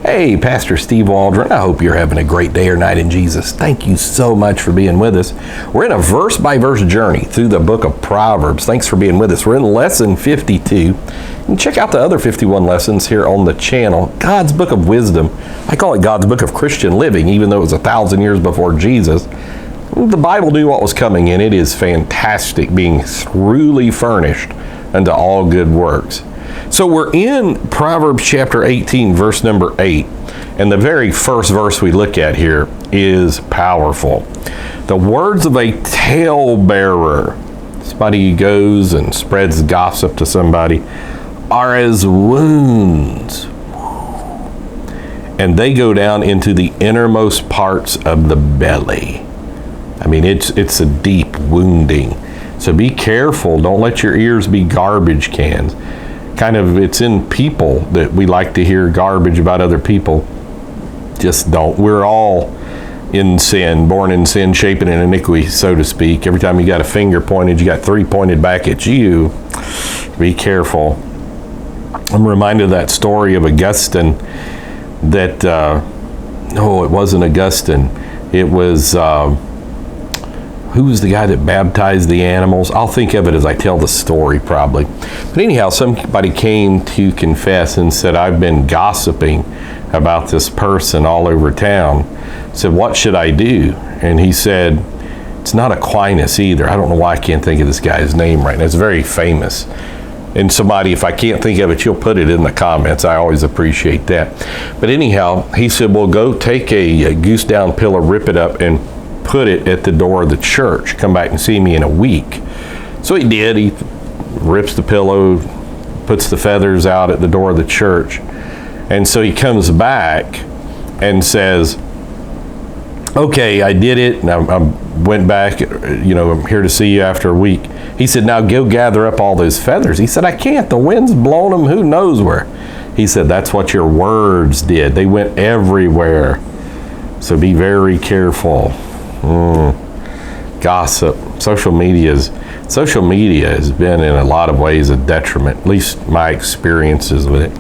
Hey, Pastor Steve Waldron. I hope you're having a great day or night in Jesus. Thank you so much for being with us. We're in a verse-by-verse journey through the book of Proverbs. Thanks for being with us. We're in lesson 52. And check out the other 51 lessons here on the channel. God's Book of Wisdom. I call it God's Book of Christian Living, even though it was 1,000 years before Jesus. The Bible knew what was coming, and it is fantastic, being truly furnished unto all good works. So we're in Proverbs chapter 18, verse number 8. And the very first verse we look at here is powerful. The words of a talebearer, somebody who goes and spreads gossip to somebody, are as wounds. And they go down into the innermost parts of the belly. I mean, it's a deep wounding. So be careful. Don't let your ears be garbage cans. It's in people that we like to hear garbage about other people. Just don't. We're all in sin, born in sin, shapen in iniquity, so to speak. Every time you got a finger pointed, you got three pointed back at you. Be careful. I'm reminded of that story of Augustine that, it wasn't Augustine. It was, who was the guy that baptized the animals? I'll think of it as I tell the story, probably. But anyhow, somebody came to confess and said, I've been gossiping about this person all over town. Said, what should I do? And he said, it's not Aquinas either. I don't know why I can't think of this guy's name right now. It's very famous. And somebody, if I can't think of it, you'll put it in the comments. I always appreciate that. But anyhow, he said, well, go take a goose down pillow, rip it up, and put it at the door of the church. Come back and see me in a week. So he did. He rips the pillow, puts the feathers out at the door of the church. And so he comes back and says, okay, I did it. And I went back, I'm here to see you after a week. He said, now go gather up all those feathers. He said, I can't. The wind's blown them who knows where. He said, that's what your words did. They went everywhere. So be very careful. Gossip. Social media has been in a lot of ways a detriment, at least my experiences with it.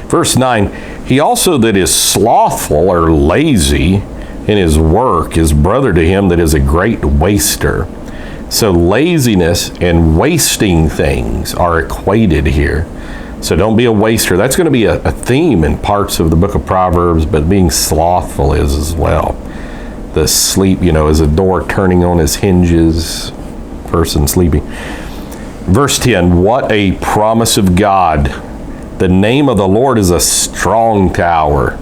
Verse 9, he also that is slothful or lazy in his work is brother to him that is a great waster. So laziness and wasting things are equated here. So don't be a waster. That's going to be a theme in parts of the book of Proverbs, but being slothful is as well. The sleep, is a door turning on its hinges, person sleeping. Verse 10, what a promise of God. The name of the Lord is a strong tower.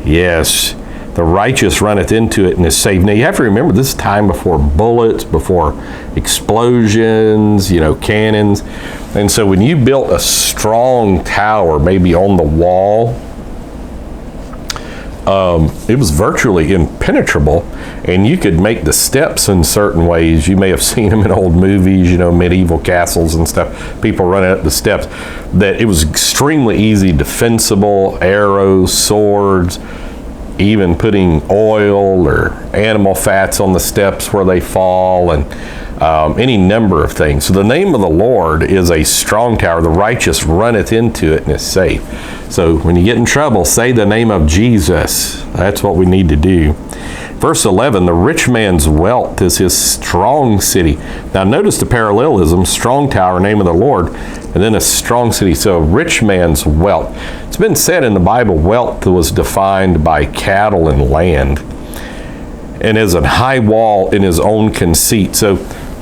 Yes, the righteous runneth into it and is saved. Now you have to remember, this is time before bullets, before explosions, cannons. And so when you built a strong tower, maybe on the wall, it was virtually impenetrable, and you could make the steps in certain ways. You may have seen them in old movies, medieval castles and stuff, people running up the steps, that it was extremely easy, defensible, arrows, swords, even putting oil or animal fats on the steps where they fall, and any number of things. So the name of the Lord is a strong tower. The righteous runneth into it and is safe. So when you get in trouble, say the name of Jesus. That's what we need to do. Verse 11, the rich man's wealth is his strong city. Now notice the parallelism, strong tower, name of the Lord, and then a strong city. So rich man's wealth. It's been said in the Bible, wealth was defined by cattle and land, and as a high wall in his own conceit. So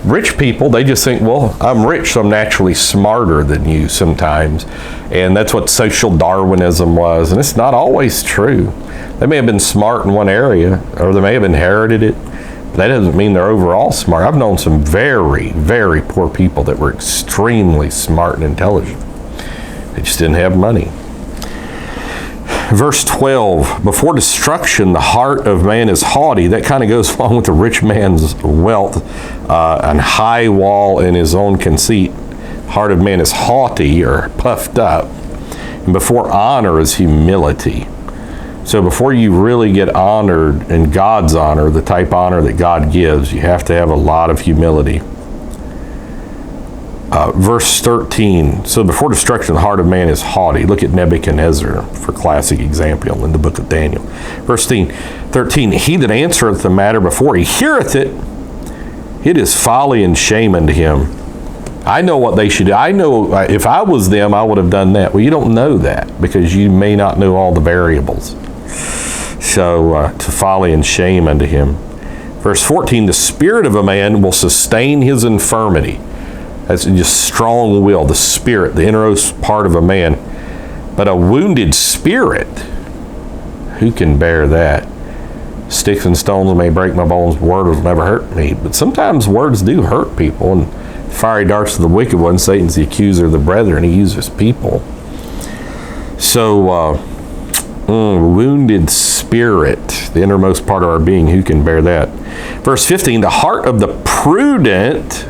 rich people, they just think, well, I'm rich, so I'm naturally smarter than you sometimes. And that's what social Darwinism was. And it's not always true. They may have been smart in one area, or they may have inherited it. But that doesn't mean they're overall smart. I've known some very, very poor people that were extremely smart and intelligent. They just didn't have money. Verse 12, before destruction, the heart of man is haughty. That kind of goes along with the rich man's wealth, an high wall in his own conceit. Heart of man is haughty or puffed up. And before honor is humility. So before you really get honored in God's honor, the type of honor that God gives, you have to have a lot of humility. Verse 13, so before destruction, the heart of man is haughty. Look at Nebuchadnezzar for classic example in the book of Daniel. Verse 13, he that answereth the matter before he heareth it, it is folly and shame unto him. I know what they should do. I know if I was them, I would have done that. Well, you don't know that because you may not know all the variables. So, to folly and shame unto him. Verse 14, the spirit of a man will sustain his infirmity. That's just strong will, the spirit, the innermost part of a man. But a wounded spirit, who can bear that? Sticks and stones may break my bones, words will never hurt me. But sometimes words do hurt people, and fiery darts of the wicked one, Satan's the accuser of the brethren, he uses people. So, wounded spirit, the innermost part of our being, who can bear that? Verse 15, the heart of the prudent,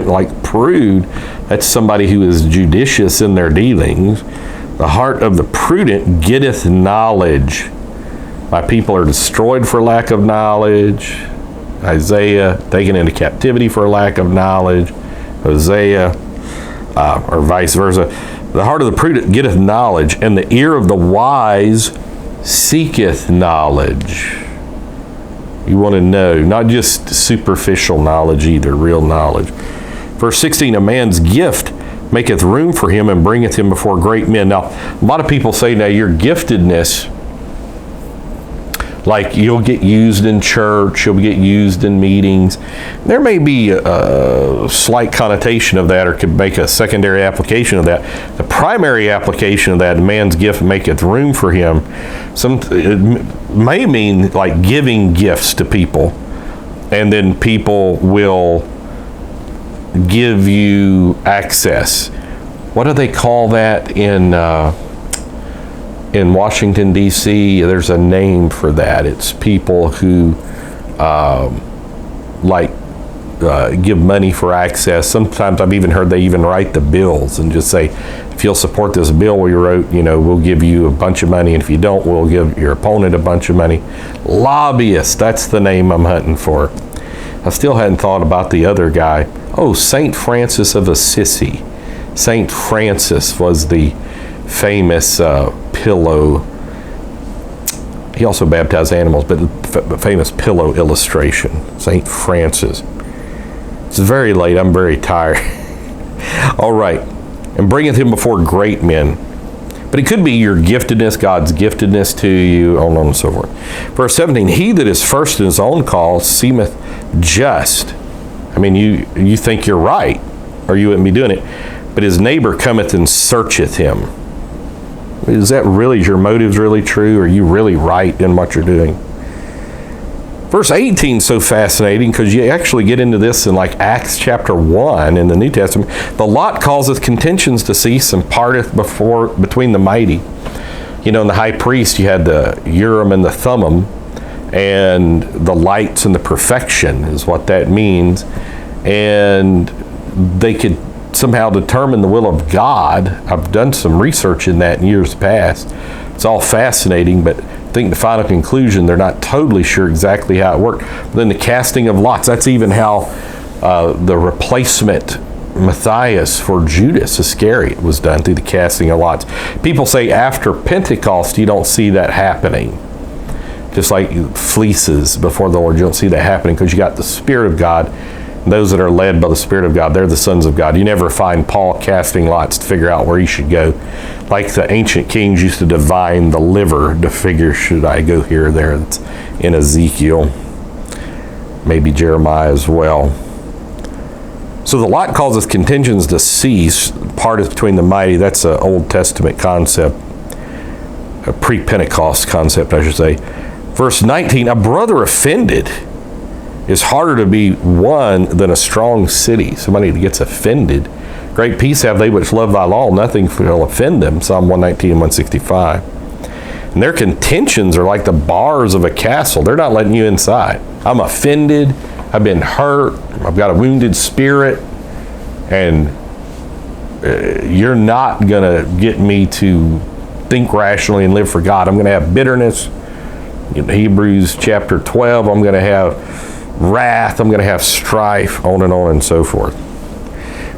like prude, that's somebody who is judicious in their dealings. The heart of the prudent getteth knowledge. My people are destroyed for lack of knowledge. Isaiah, taken into captivity for lack of knowledge. Hosea, or vice versa. The heart of the prudent getteth knowledge, and the ear of the wise seeketh knowledge. You want to know, not just superficial knowledge either, real knowledge. Verse 16, a man's gift maketh room for him and bringeth him before great men. Now, a lot of people say, now your giftedness, like you'll get used in church, you'll get used in meetings. There may be a slight connotation of that, or could make a secondary application of that. The primary application of that, man's gift maketh room for him, it may mean like giving gifts to people, and then people will give you access. What do they call that in Washington, D.C.? There's a name for that. It's people who give money for access. Sometimes I've even heard they even write the bills and just say, if you'll support this bill we wrote, we'll give you a bunch of money, and if you don't, we'll give your opponent a bunch of money. Lobbyist, that's the name I'm hunting for. I still hadn't thought about the other guy. Oh, St. Francis of Assisi. St. Francis was the famous pillow. He also baptized animals, but the famous pillow illustration. St. Francis. It's very late. I'm very tired. All right. And bringeth him before great men. But it could be your giftedness, God's giftedness to you, on and so forth. Verse 17, he that is first in his own cause seemeth just. I mean, you think you're right, or you wouldn't be doing it. But his neighbor cometh and searcheth him. Is that really, your motives really true? Are you really right in what you're doing? Verse 18 is so fascinating because you actually get into this in like Acts chapter 1 in the New Testament. The lot causeth contentions to cease and parteth between the mighty. In the high priest you had the Urim and the Thummim, and the lights and the perfection is what that means. And they could somehow determine the will of God. I've done some research in that in years past. It's all fascinating, but I think the final conclusion, they're not totally sure exactly how it worked. But then the casting of lots, that's even how the replacement Matthias for Judas Iscariot was done, through the casting of lots. People say after Pentecost, you don't see that happening. Just like fleeces before the Lord, you don't see that happening because you got the Spirit of God. And those that are led by the Spirit of God, they're the sons of God. You never find Paul casting lots to figure out where he should go. Like the ancient kings used to divine the liver to figure, should I go here or there? It's in Ezekiel, maybe Jeremiah as well. So the lot causes contentions to cease, parteth between the mighty. That's an Old Testament concept, a pre-Pentecost concept, I should say. Verse 19, a brother offended is harder to be won than a strong city. Somebody that gets offended. Great peace have they which love thy law, nothing shall offend them. Psalm 119 and 165. And their contentions are like the bars of a castle. They're not letting you inside. I'm offended. I've been hurt. I've got a wounded spirit. And you're not going to get me to think rationally and live for God. I'm going to have bitterness. In Hebrews chapter 12, I'm going to have wrath. I'm going to have strife, on and so forth.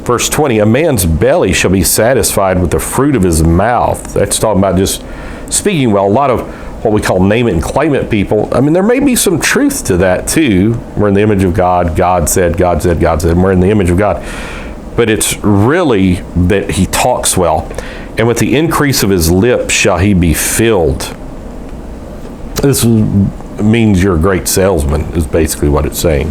Verse 20, a man's belly shall be satisfied with the fruit of his mouth. That's talking about just speaking well. A lot of what we call name it and claim it people. I mean, there may be some truth to that too. We're in the image of God. God said, God said, God said. And we're in the image of God. But it's really that he talks well. And with the increase of his lips shall he be filled. This means you're a great salesman, is basically what it's saying.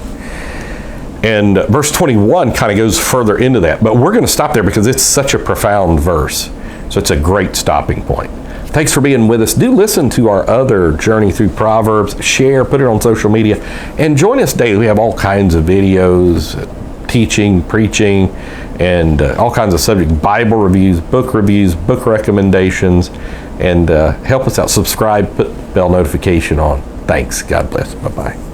And verse 21 kind of goes further into that. But we're going to stop there because it's such a profound verse. So it's a great stopping point. Thanks for being with us. Do listen to our other Journey Through Proverbs. Share, put it on social media. And join us daily. We have all kinds of videos, teaching, preaching, and all kinds of subjects. Bible reviews, book recommendations. And help us out. Subscribe, put bell notification on. Thanks. God bless. Bye-bye.